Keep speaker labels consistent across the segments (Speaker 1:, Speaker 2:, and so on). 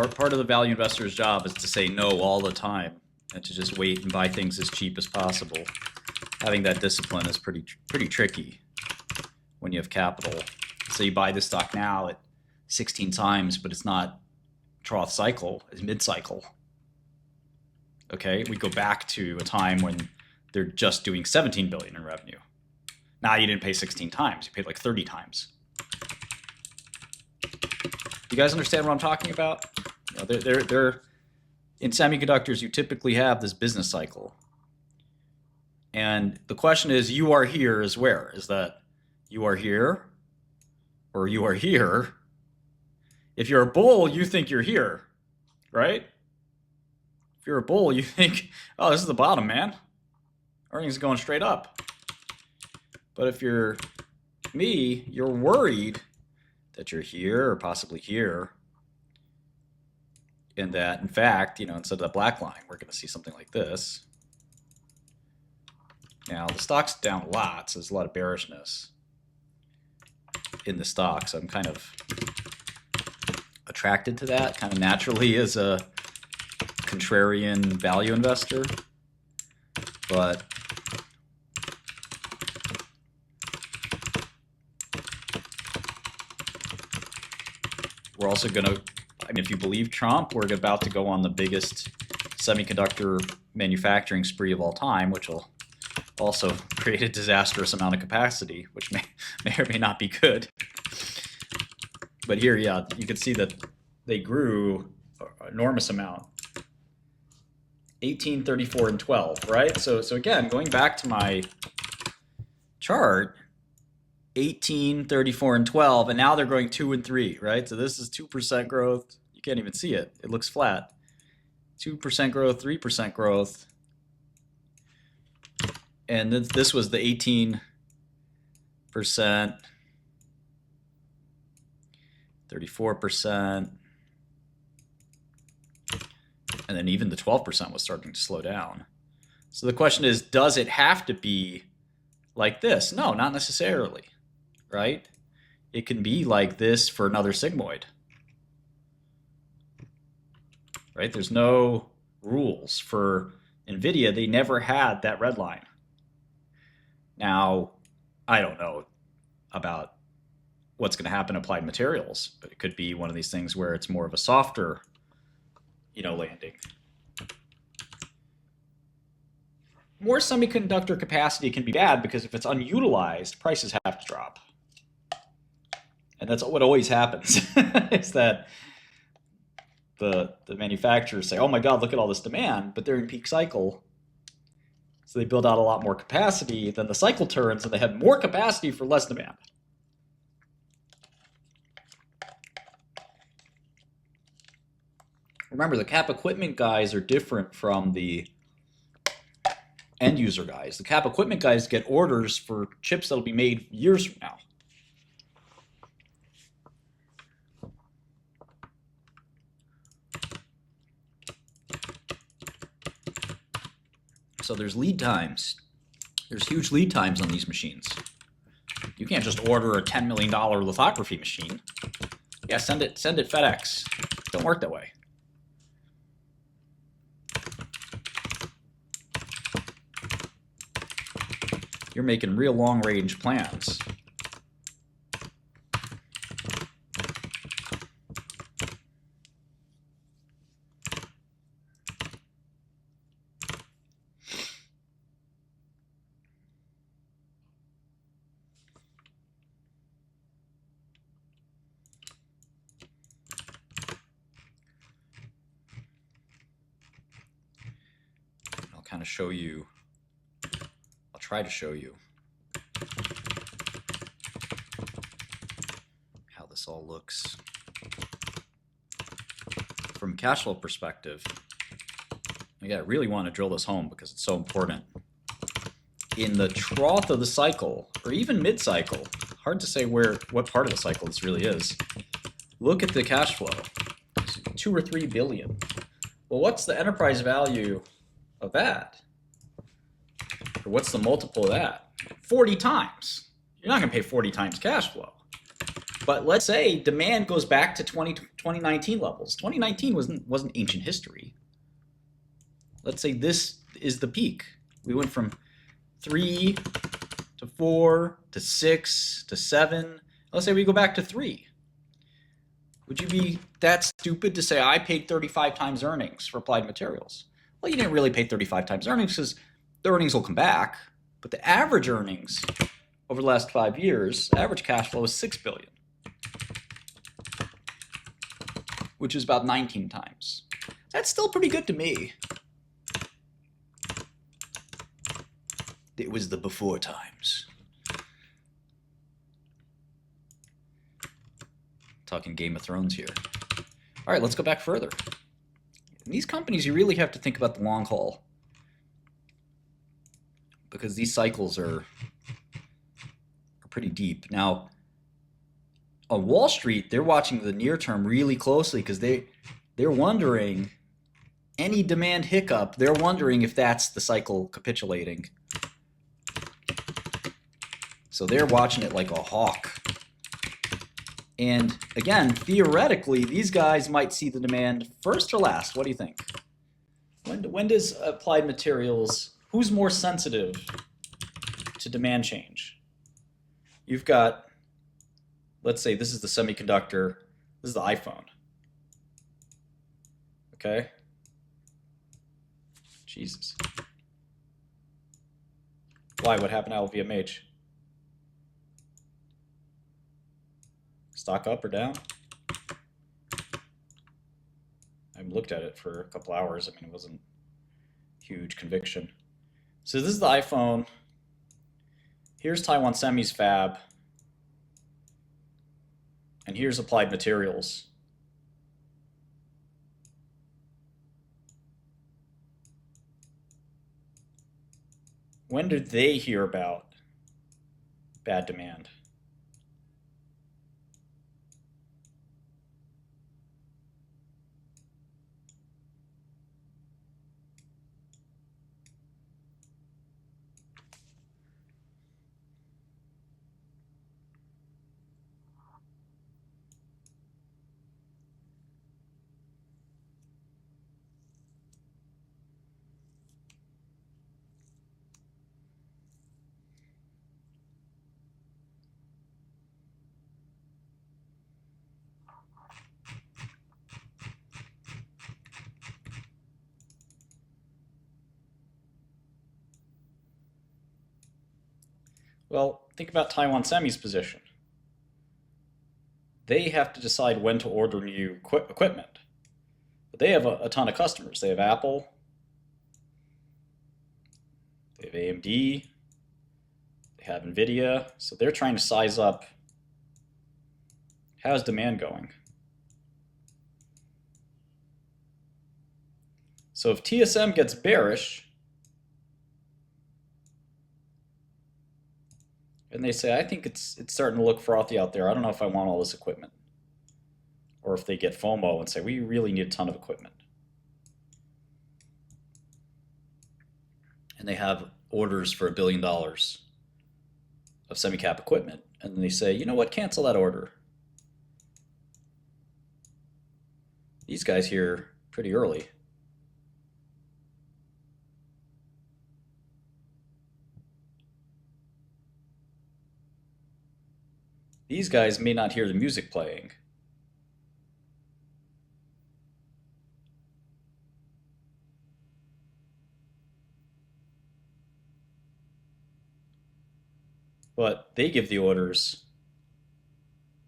Speaker 1: Part of the value investor's job is to say no all the time and to just wait and buy things as cheap as possible. Having that discipline is pretty tricky when you have capital. So you buy this stock now at 16 times, but it's not trough cycle, it's mid-cycle. Okay, we go back to a time when they're just doing 17 billion in revenue. Now you didn't pay 16 times, you paid like 30 times. You guys understand what I'm talking about? You know, they're in semiconductors, you typically have this business cycle. And the question is, you are here is where? Is that you are here or you are here? If you're a bull, you think you're here, right? If you're a bull, you think, oh, this is the bottom, man. Earnings are going straight up. But if you're me, you're worried that you're here or possibly here. And that, in fact, you know, instead of the black line, we're going to see something like this. Now, the stock's down a lot, so there's a lot of bearishness in the stock. So I'm kind of attracted to that, kind of naturally as a contrarian value investor. But we're also going to, I mean, if you believe Trump, we're about to go on the biggest semiconductor manufacturing spree of all time, which will also create a disastrous amount of capacity, which may or may not be good. But here, yeah, you can see that they grew an enormous amount. 18, 34, and 12, right? So again, going back to my chart, 18, 34, and 12, and now they're growing 2 and 3, right? So this is 2% growth. You can't even see it. It looks flat. 2% growth, 3% growth. And this was the 18%, 34%, and then even the 12% was starting to slow down. So the question is, does it have to be like this? No, not necessarily, right? It can be like this for another sigmoid, right? There's no rules. For NVIDIA, they never had that red line. Now, I don't know about what's going to happen in Applied Materials, but it could be one of these things where it's more of a softer, you know, landing. More semiconductor capacity can be bad because if it's unutilized, prices have to drop. And that's what always happens, is that the manufacturers say, oh my God, look at all this demand, but they're in peak cycle. So they build out a lot more capacity, then the cycle turns and they have more capacity for less demand. Remember, the cap equipment guys are different from the end user guys. The cap equipment guys get orders for chips that'll be made years from now. So there's lead times. There's huge lead times on these machines. You can't just order a $10 million lithography machine. Yeah, send it FedEx. It don't work that way. You're making real long-range plans. I'll kind of show you. I'll try to show you how this all looks from a cash flow perspective. Again, I really want to drill this home because it's so important. In the trough of the cycle, or even mid-cycle, hard to say what part of the cycle this really is. Look at the cash flow, it's 2 or 3 billion. Well, what's the enterprise value of that? Or what's the multiple of that? 40 times. You're not going to pay 40 times cash flow. But let's say demand goes back to 2019 levels. 2019 wasn't ancient history. Let's say this is the peak. We went from 3 to 4 to 6 to 7. Let's say we go back to 3. Would you be that stupid to say I paid 35 times earnings for Applied Materials? Well, you didn't really pay 35 times earnings because the earnings will come back, but the average earnings over the last 5 years, average cash flow is $6 billion, which is about 19 times. That's still pretty good to me. It was the before times. Talking Game of Thrones here. All right, let's go back further. In these companies, you really have to think about the long haul, because these cycles are pretty deep. Now, on Wall Street, they're watching the near term really closely because they're wondering any demand hiccup. They're wondering if that's the cycle capitulating. So they're watching it like a hawk. And again, theoretically, these guys might see the demand first or last. What do you think? When does Applied Materials, who's more sensitive to demand change? You've got, let's say this is the semiconductor, this is the iPhone. Okay? Jesus. Why? What happened to LVMH? Stock up or down? I looked at it for a couple hours. I mean, it wasn't huge conviction. So this is the iPhone. Here's Taiwan Semi's fab. And here's Applied Materials. When did they hear about bad demand? Well, think about Taiwan Semi's position. They have to decide when to order new equipment. But they have a ton of customers. They have Apple, they have AMD, they have NVIDIA. So they're trying to size up, how's demand going? So if TSM gets bearish, and they say, I think it's starting to look frothy out there. I don't know if I want all this equipment. Or if they get FOMO and say, we really need a ton of equipment. And they have orders for $1 billion of semi-cap equipment. And then they say, you know what, cancel that order. These guys here pretty early. These guys may not hear the music playing. But they give the orders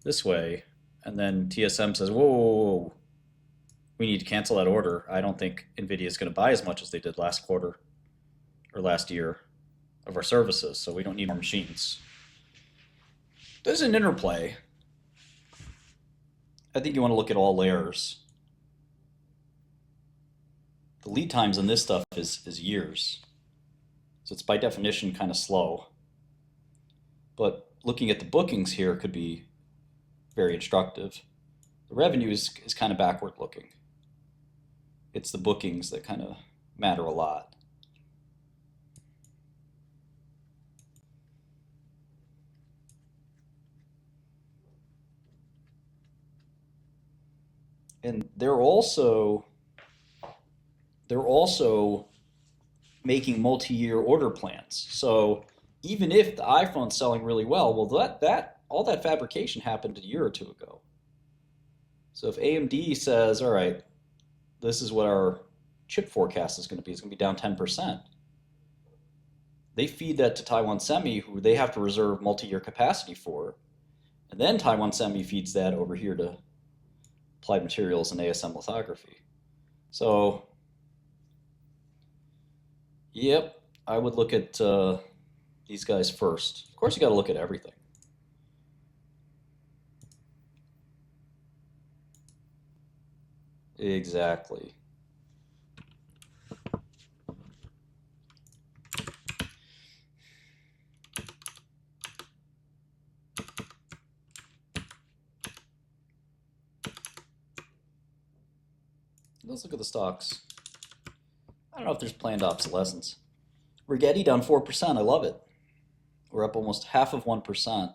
Speaker 1: this way, and then TSM says, whoa, whoa, whoa, we need to cancel that order. I don't think NVIDIA is going to buy as much as they did last quarter or last year of our services, so we don't need more machines. There's an interplay. I think you want to look at all layers. The lead times on this stuff is years. So it's by definition kind of slow. But looking at the bookings here could be very instructive. The revenue is kind of backward looking. It's the bookings that kind of matter a lot. And they're also making multi-year order plans. So even if the iPhone's selling really well, that all that fabrication happened a year or two ago. So if AMD says, all right, this is what our chip forecast is going to be, it's going to be down 10%. They feed that to Taiwan Semi, who they have to reserve multi-year capacity for. And then Taiwan Semi feeds that over here to Applied Materials and ASM Lithography. So, yep, I would look at these guys first. Of course, you got to look at everything. Exactly. Let's look at the stocks. I don't know if there's planned obsolescence. Rigetti down 4%. I love it. We're up almost half of 1%.